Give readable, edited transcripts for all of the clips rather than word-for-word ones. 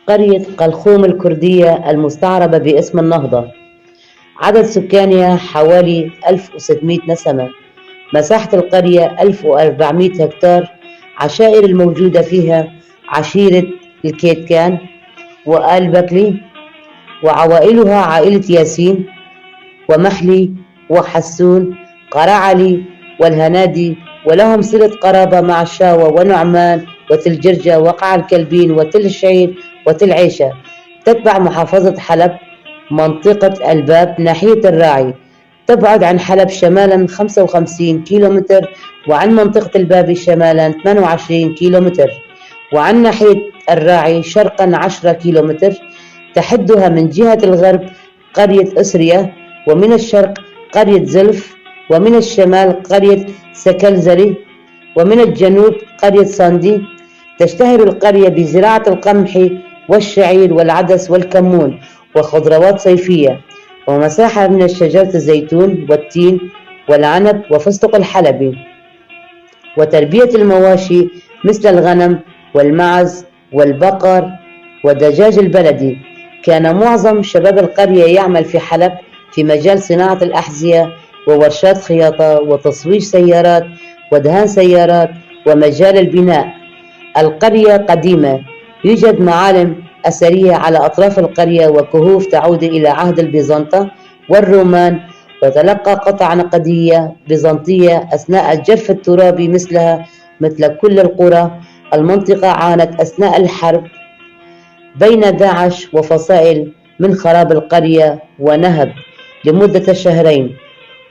قرية قلخوم الكردية المستعربة باسم النهضة. عدد سكانها حوالي 1600 نسمة. مساحة القرية 1400 هكتار. عشائر الموجودة فيها: عشيرة الكيتكان وآل بكلي، وعوائلها عائلة ياسين ومحلي وحسون قرعلي والهنادي، ولهم صلة قرابة مع الشاوة ونعمان وتل جرجة وقع الكلبين وتل الشعير وتل عيشة. تتبع محافظة حلب منطقة الباب ناحية الراعي. تبعد عن حلب شمالا 55 كيلومتر، وعن منطقة الباب شمالا 28 كيلومتر، وعن ناحية الراعي شرقا 10 كيلومتر. تحدها من جهة الغرب قرية أسرية، ومن الشرق قرية زلف، ومن الشمال قرية سكلزري، ومن الجنوب قرية صندي. تشتهر القرية بزراعة القمح والشعير والعدس والكمون وخضروات صيفية، ومساحة من شجرة الزيتون والتين والعنب وفستق الحلبي، وتربية المواشي مثل الغنم والمعز والبقر والدجاج البلدي. كان معظم شباب القرية يعمل في حلب في مجال صناعة الأحذية وورشات خياطة وتصوير سيارات ودهان سيارات ومجال البناء. القرية قديمة، يوجد معالم أثرية على أطراف القرية وكهوف تعود إلى عهد البيزنطة والرومان، وتلقى قطع نقدية بيزنطية أثناء الجرف الترابي مثل كل القرى. المنطقة عانت أثناء الحرب بين داعش وفصائل من خراب القرية ونهب لمدة شهرين،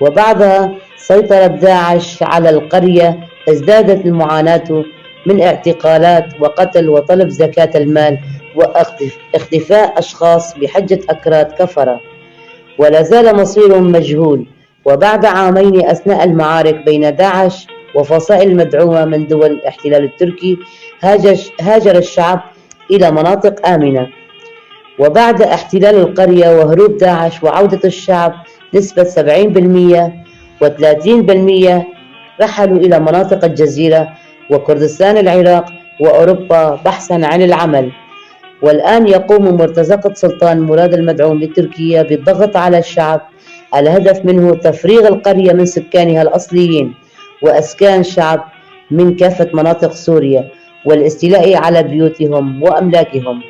وبعدها سيطرت داعش على القرية. ازدادت المعاناة من اعتقالات وقتل وطلب زكاة المال واختفاء أشخاص بحجة أكراد كفرة، ولا زال مصيرهم مجهول. وبعد عامين أثناء المعارك بين داعش وفصائل المدعومة من دول الاحتلال التركي، هاجر الشعب إلى مناطق آمنة. وبعد احتلال القرية وهروب داعش وعودة الشعب نسبة 70% و30% رحلوا إلى مناطق الجزيرة وكردستان العراق وأوروبا بحثا عن العمل. والآن يقوم مرتزقة سلطان مراد المدعوم لتركيا بالضغط على الشعب. الهدف منه تفريغ القرية من سكانها الأصليين وأسكان شعب من كافة مناطق سوريا والاستيلاء على بيوتهم وأملاكهم.